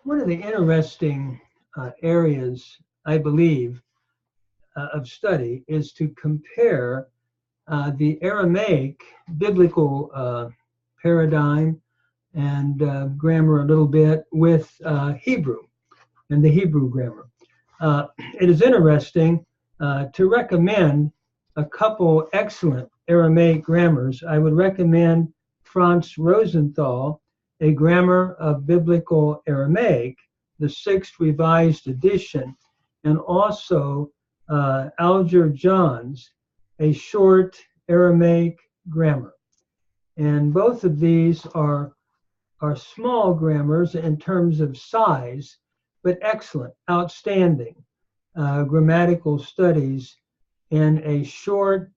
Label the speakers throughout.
Speaker 1: One of the interesting areas, I believe, of study is to compare the Aramaic biblical paradigm and grammar a little bit with Hebrew and the Hebrew grammar. It is interesting to recommend a couple excellent Aramaic grammars. I would recommend Franz Rosenthal, A Grammar of Biblical Aramaic, the 6th Revised Edition, and also Alger John's, A Short Aramaic Grammar. And both of these are small grammars in terms of size, but excellent, outstanding grammatical studies in a short,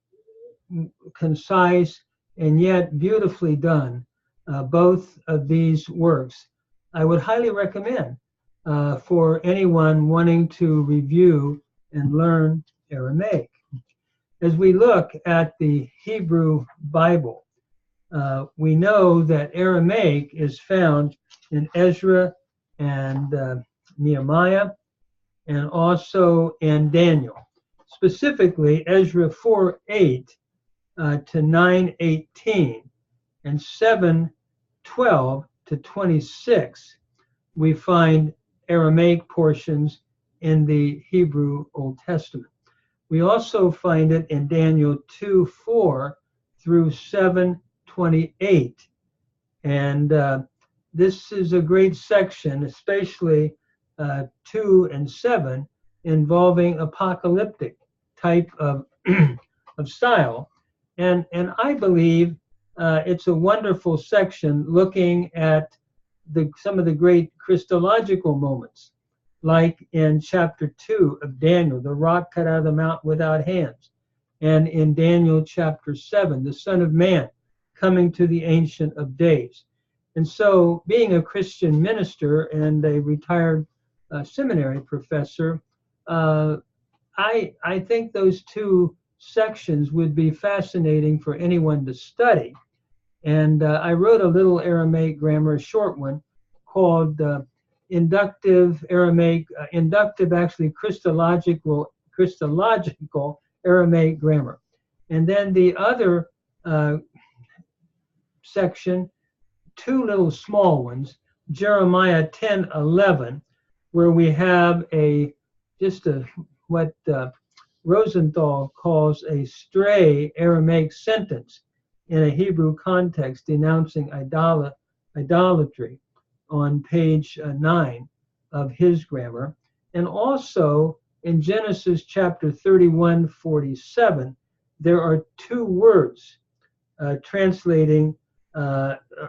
Speaker 1: concise, and yet beautifully done. Both of these works I would highly recommend for anyone wanting to review and learn Aramaic. As we look at the Hebrew Bible, we know that Aramaic is found in Ezra and Nehemiah, and also in Daniel. Specifically, Ezra 4:8 to 9:18 and 7:12 to 26, we find Aramaic portions in the Hebrew Old Testament. We also find it in Daniel 2:4 through 7:28. And this is a great section, especially 2 and 7, involving apocalyptic type of, of style. And I believe it's a wonderful section looking at some of the great Christological moments, like in chapter 2 of Daniel, the rock cut out of the mountain without hands, and in Daniel chapter 7, the Son of Man coming to the Ancient of Days. And so, being a Christian minister and a retired seminary professor, I think those two sections would be fascinating for anyone to study. And I wrote a little Aramaic grammar, a short one, called Inductive Aramaic, actually Christological Aramaic grammar. And then the other section, two little small ones, Jeremiah 10:11, where we have what Rosenthal calls a stray Aramaic sentence in a Hebrew context denouncing idolatry on page 9 of his grammar. And also in Genesis chapter 31:47, there are two words translating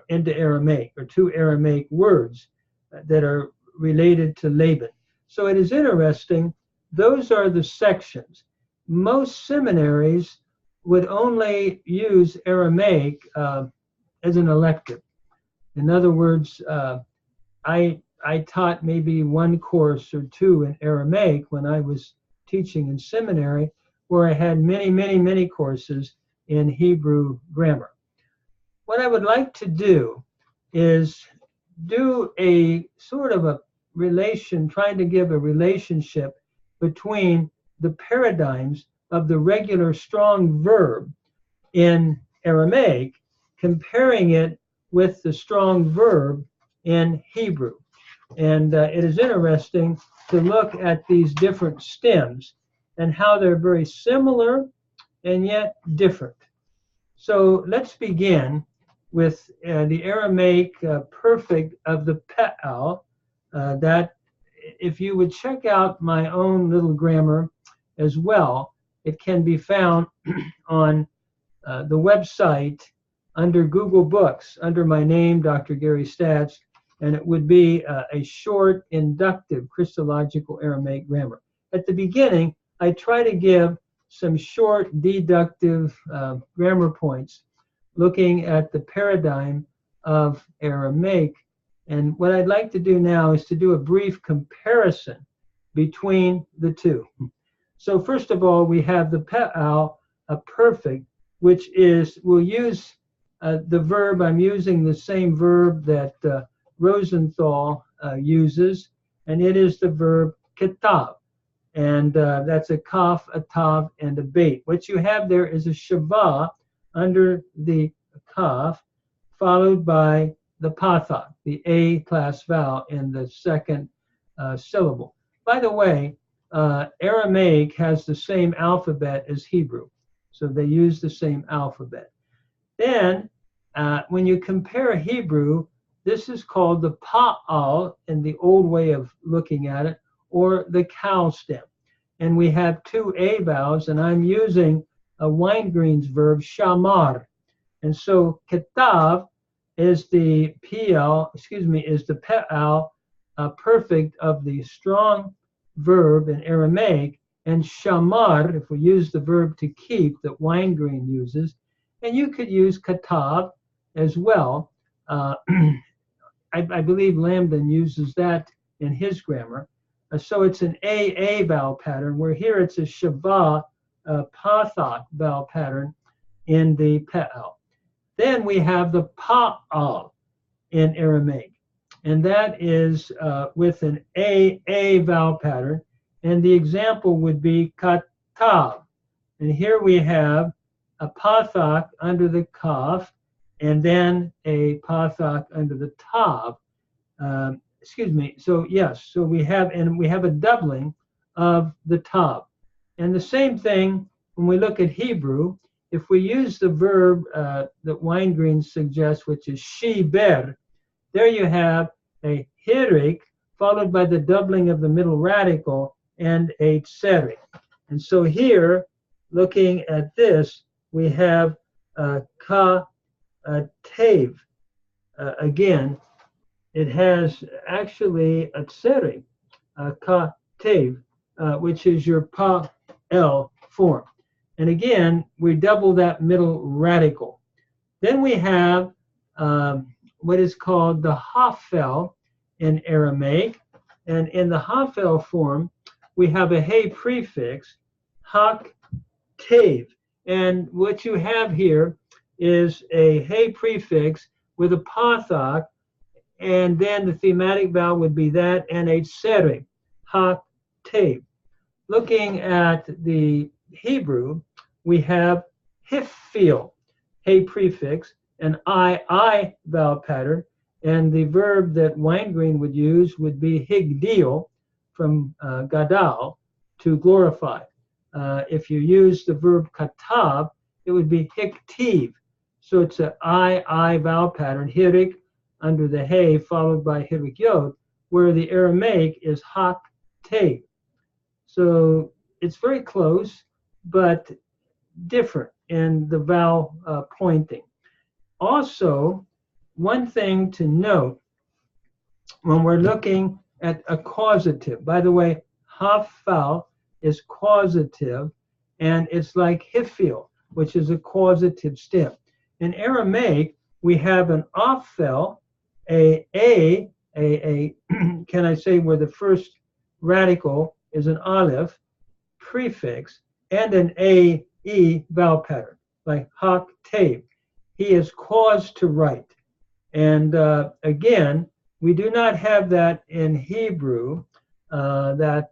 Speaker 1: into Aramaic, or two Aramaic words that are related to Laban. So it is interesting. Those are the sections. Most seminaries would only use Aramaic as an elective. In other words, I taught maybe one course or two in Aramaic when I was teaching in seminary, where I had many courses in Hebrew grammar. What I would like to do is do a sort of a relation, trying to give a relationship between the paradigms of the regular strong verb in Aramaic, comparing it with the strong verb in Hebrew. And it is interesting to look at these different stems and how they're very similar and yet different. So let's begin with the Aramaic perfect of the Pe'al, that if you would check out my own little grammar as well, it can be found on the website under Google Books, under my name, Dr. Gary Statz, and it would be a short inductive Christological Aramaic grammar. At the beginning, I try to give some short deductive grammar points looking at the paradigm of Aramaic. And what I'd like to do now is to do a brief comparison between the two. So first of all, we have the Pe'al, a perfect, which is, we'll use the verb, I'm using the same verb that Rosenthal uses, and it is the verb ketav. And that's a kaf, a tav, and a beit. What you have there is a shavah under the kaf, followed by the pathak, the A class vowel in the second syllable. By the way, Aramaic has the same alphabet as Hebrew, so they use the same alphabet. Then, when you compare Hebrew, this is called the pa'al in the old way of looking at it, or the cow stem. And we have two A vowels, and I'm using a Winegreens verb, shamar. And so ketav is the is the pe'al perfect of the strong verb in Aramaic, and shamar, if we use the verb to keep that Winegreen uses, and you could use katav as well. I believe Lambden uses that in his grammar. So it's an AA vowel pattern, where here it's a shavah pathak vowel pattern in the pe'al. Then we have the pa'al in Aramaic, and that is with an AA vowel pattern, and the example would be katav. And here we have a pathak under the kaf, and then a pathak under the tav. So yes, so we have a doubling of the tav. And the same thing when we look at Hebrew, if we use the verb that Winegreen suggests, which is shiber, there you have a hirik followed by the doubling of the middle radical and a tseri. And so here, looking at this, we have ka tev. Again, it has actually a tseri, ka tev, which is your pa-el form. And again, we double that middle radical. Then we have what is called the hafel in Aramaic. And in the hafel form, we have a hey prefix, hak tev. And what you have here is a hey prefix with a pathak, and then the thematic vowel would be that, and a tseri, hak tev. Looking at the Hebrew, we have hifil, hey prefix, an I vowel pattern, and the verb that Winegreen would use would be higdil, from gadal, to glorify. If you use the verb katav, it would be hiktiv. So it's an I vowel pattern, hirik under the hey, followed by hirik yod, where the Aramaic is hak tev. So it's very close, but different in the vowel pointing. Also, one thing to note when we're looking at a causative, by the way, hafal is causative, and it's like hifil, which is a causative stem. In Aramaic, we have an afel, can I say, where the first radical is an aleph prefix, and an AE vowel pattern, like hak tev. He is caused to write. And again, we do not have that in Hebrew, that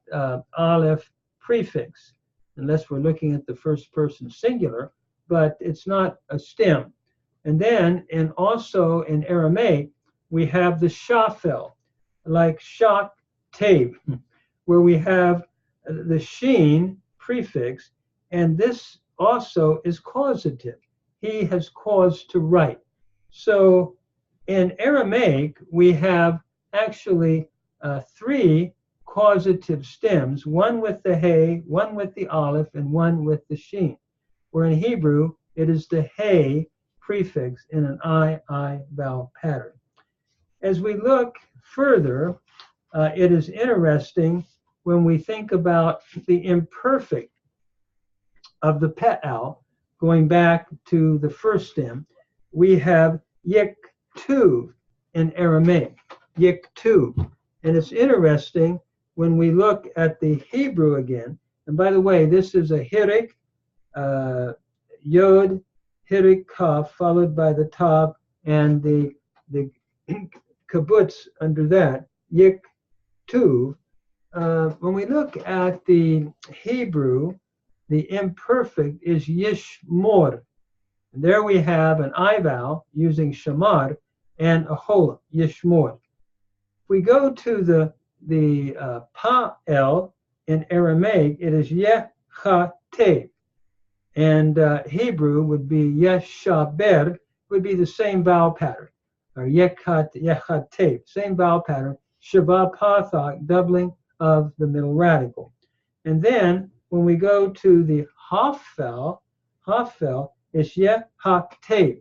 Speaker 1: aleph prefix, unless we're looking at the first person singular, but it's not a stem. And then, and also in Aramaic, we have the shafel, like shak tev, where we have the sheen prefix, and this also is causative. He has caused to write. So in Aramaic, we have actually three causative stems, one with the hey, one with the aleph, and one with the sheen. Where in Hebrew, it is the hey prefix in an I vowel pattern. As we look further, it is interesting when we think about the imperfect of the pe'al, going back to the first stem, we have yiktuv in Aramaic, yiktuv. And it's interesting when we look at the Hebrew again, and by the way, this is a hirik, yod, hirik kaf, followed by the tav, and the kibbutz under that, yiktuv. When we look at the Hebrew, the imperfect is yishmor. And there we have an I vowel using shamar and a holam, yishmor. If we go to the pa'el in Aramaic, it is yechatev. And Hebrew would be yeshaber, would be the same vowel pattern. Or yechatev, same vowel pattern. Shava pathak, doubling of the middle radical. And then when we go to the hafel, it's yehaktev,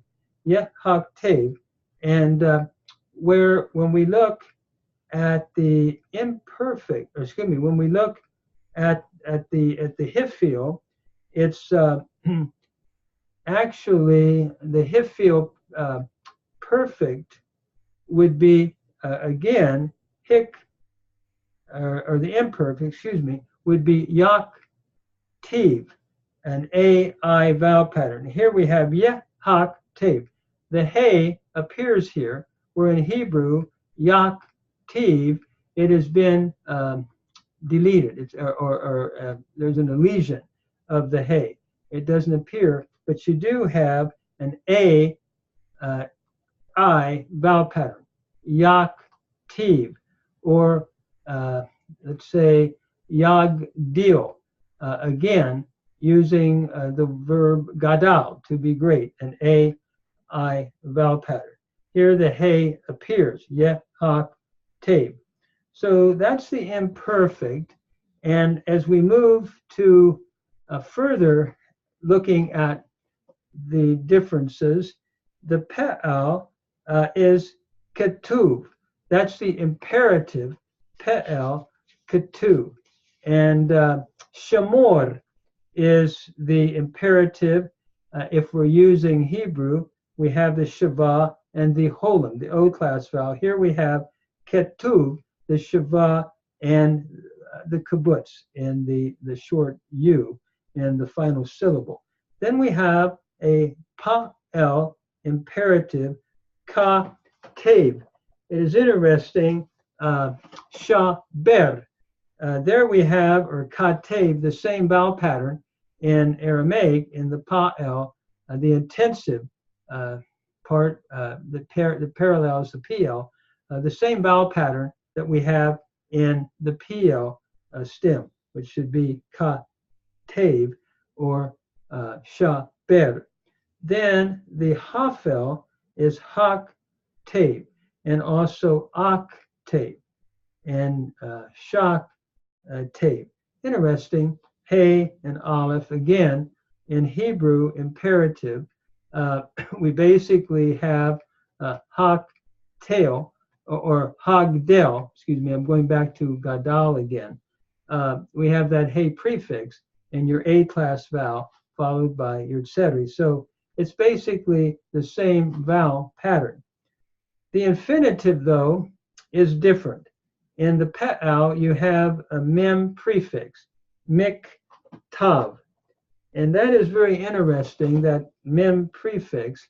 Speaker 1: and when we look at the imperfect, or excuse me, when we look at the hifil, it's actually the hifil perfect would be again hic, or the imperfect, excuse me, would be yaktiv, an AI vowel pattern. Here we have yehaktiv. The hey appears here, where in Hebrew, yaktiv, it has been deleted. It's, there's an elision of the hey. It doesn't appear, but you do have an I vowel pattern, yaktiv, or let's say yagdil, again using the verb gadal, to be great, an I vowel pattern. Here the hey appears, yehaktev. So that's the imperfect. And as we move to further looking at the differences, the pe'al is ketuv. That's the imperative, pe'el, ketuv. And shamor is the imperative. If we're using Hebrew, we have the shava and the holam, the O class vowel. Here we have ketuv, the shava, and the kibbutz, and the short U and the final syllable. Then we have a pa'el imperative, ka-tev. It is interesting, shaber. There we have, or ka-tev, the same vowel pattern in Aramaic, in the pa'el, the intensive part, the parallels, the PL, the same vowel pattern that we have in the PL stem, which should be ka-tev or shaber. Then the hafel is hak-tev, and also ak-tev, and shak-tev. Interesting, hey and aleph, again, in Hebrew imperative, we basically have hak-tel, or hagdel, excuse me, I'm going back to gadal again. We have that hey prefix and your A class vowel followed by your tzeri. So it's basically the same vowel pattern. The infinitive, though, is different. In the pe'al, you have a mem prefix, mik-tav. And that is very interesting, that mem prefix.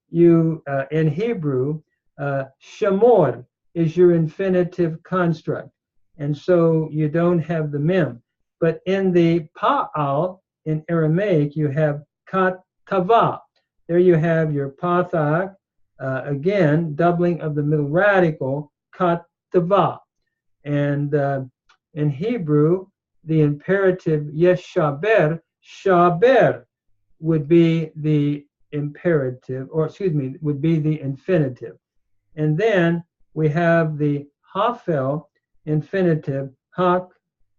Speaker 1: You, in Hebrew, shamor is your infinitive construct. And so you don't have the mem. But in the pa'al, in Aramaic, you have kat-tava. There you have your pathak, again, doubling of the middle radical, kat-tava. And in Hebrew, the imperative yeshaber, shaber would be the imperative, or excuse me, would be the infinitive. And then we have the hafel infinitive, hak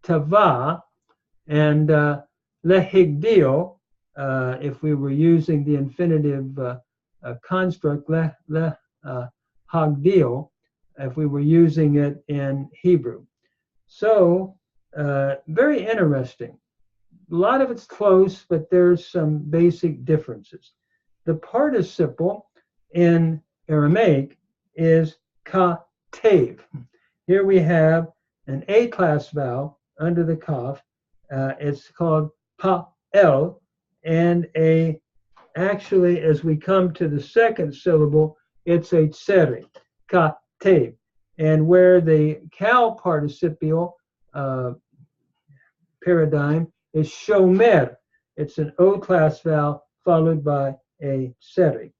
Speaker 1: tava, and lehigdio, if we were using the infinitive construct, hagdio, if we were using it in Hebrew. So very interesting. A lot of it's close, but there's some basic differences. The participle in Aramaic is ka-tev. Here we have an A-class vowel under the kaf. It's called pa-el, and actually, as we come to the second syllable, it's a tzeri, ka-tev. And where the cal participial paradigm is shomer. It's an O class vowel followed by a seri.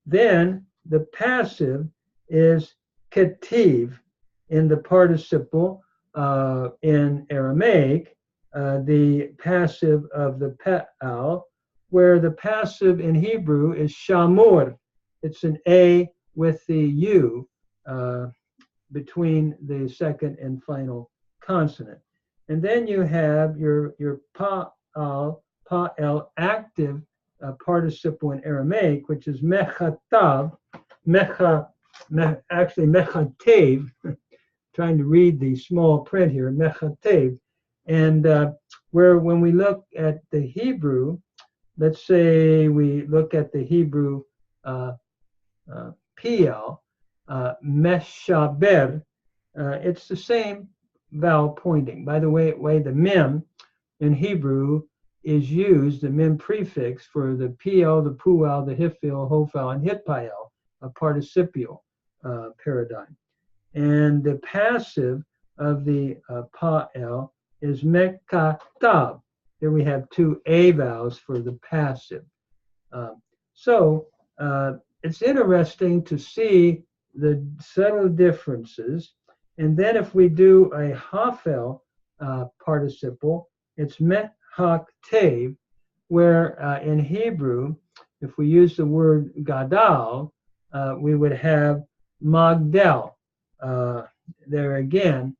Speaker 1: Then the passive is ketiv in the participle in Aramaic, the passive of the pe'al, where the passive in Hebrew is shamur. It's an A with the U between the second and final consonant. And then you have your pa'al active participle in Aramaic, which is mechatav, actually mechatev, trying to read the small print here, mechatev. And where when we look at the Hebrew, let's say we look at the Hebrew piel, meshaber, it's the same vowel pointing. By the way, the mem in Hebrew is used, the mem prefix, for the piel, the pual, the hifil, hofal, and hitpael, a participial paradigm. And the passive of the pa'el is mekatab. Here we have two A vowels for the passive. So it's interesting to see the subtle differences. And then if we do a hafel participle, it's mehaktev, where in Hebrew, if we use the word gadal, we would have magdel. There again,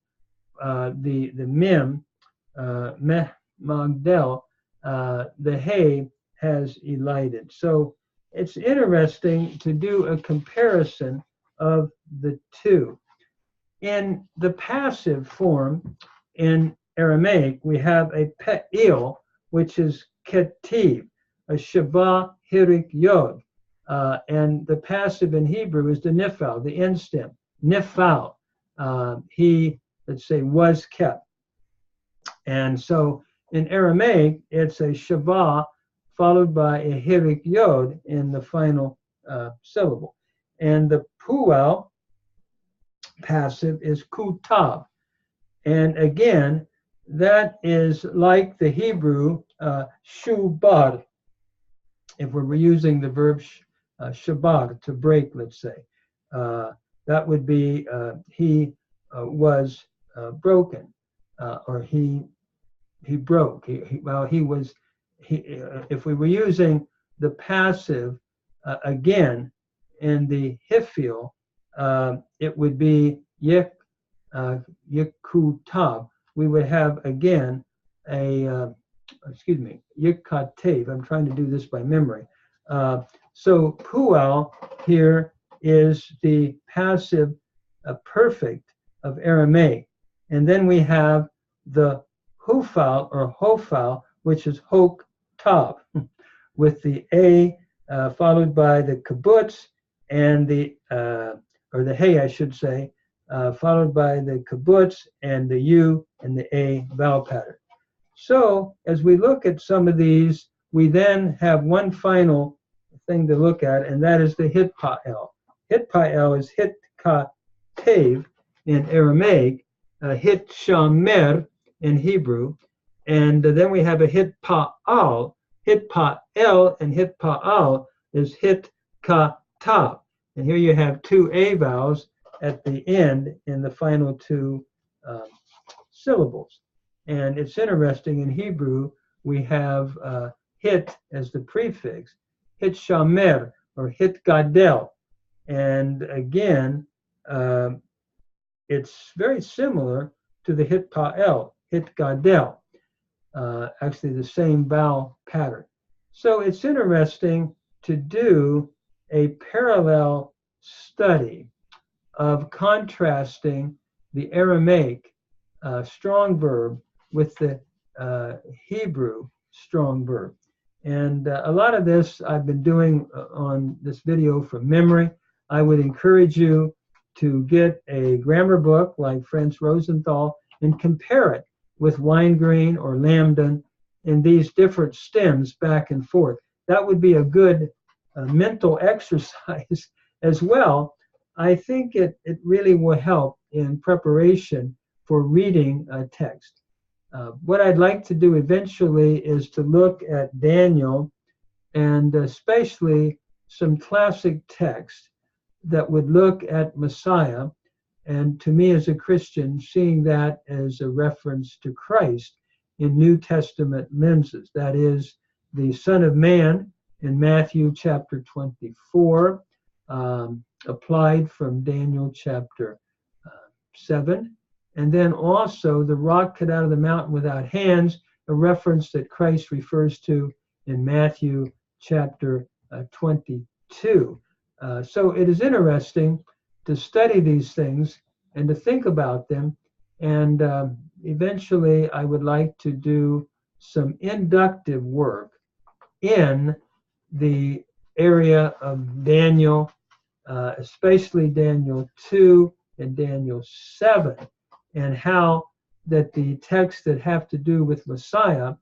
Speaker 1: the mem, meh, magdel, the hay has elided. So it's interesting to do a comparison of the two. In the passive form in Aramaic, we have a pe'il, which is ketiv, a shaba hirik yod. And the passive in Hebrew is the nifal, the end stem, nifal. He, let's say, was kept. And so in Aramaic, it's a shaba followed by a hirik yod in the final syllable. And the pual passive is kutav. And again, that is like the Hebrew shubar, if we're using the verb shabar, to break, let's say. That would be he was broken, or he broke. If we were using the passive again in the hifil, it would be yikutab. We would have again a yikatev. I'm trying to do this by memory. So pual here is the passive perfect of Aramaic. And then we have the hufal or hofal, which is hok tav, with the A followed by the kibbutz and the, or the hey, I should say, followed by the kibbutz and the U and the A vowel pattern. So as we look at some of these, we then have one final thing to look at, and that is the hitpael. Hitpael is hitkatev in Aramaic, hit shamer in Hebrew, and then we have a hitpaal. Hitpael and hitpaal is hitkatav. And here you have two A vowels at the end in the final two syllables. And it's interesting, in Hebrew, we have hit as the prefix, hit shamer or hit gadel. And again, it's very similar to the hit pa'el, hit gadel, actually the same vowel pattern. So it's interesting to do a parallel study of contrasting the Aramaic strong verb with the Hebrew strong verb. And a lot of this I've been doing on this video from memory. I would encourage you to get a grammar book like Franz Rosenthal and compare it with Weingreen or Lambden in these different stems back and forth. That would be a good mental exercise as well I think it really will help in preparation for reading a text. What I'd like to do eventually is to look at Daniel, and especially some classic texts that would look at Messiah, and to me as a Christian, seeing that as a reference to Christ in New Testament lenses. That is, the Son of Man in Matthew chapter 24, applied from Daniel chapter 7, and then also the rock cut out of the mountain without hands, a reference that Christ refers to in Matthew chapter 22. So it is interesting to study these things and to think about them, and eventually I would like to do some inductive work in the area of Daniel, especially Daniel 2 and Daniel 7, and how that the texts that have to do with Messiah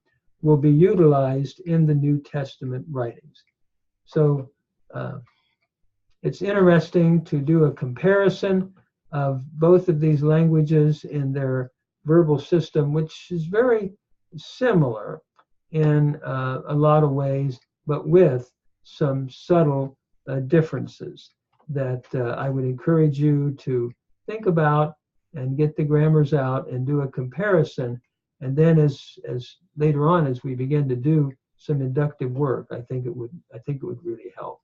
Speaker 1: will be utilized in the New Testament writings. So it's interesting to do a comparison of both of these languages in their verbal system, which is very similar in a lot of ways, but with some subtle differences that I would encourage you to think about and get the grammars out and do a comparison. And then as later on, as we begin to do some inductive work, I think it would really help.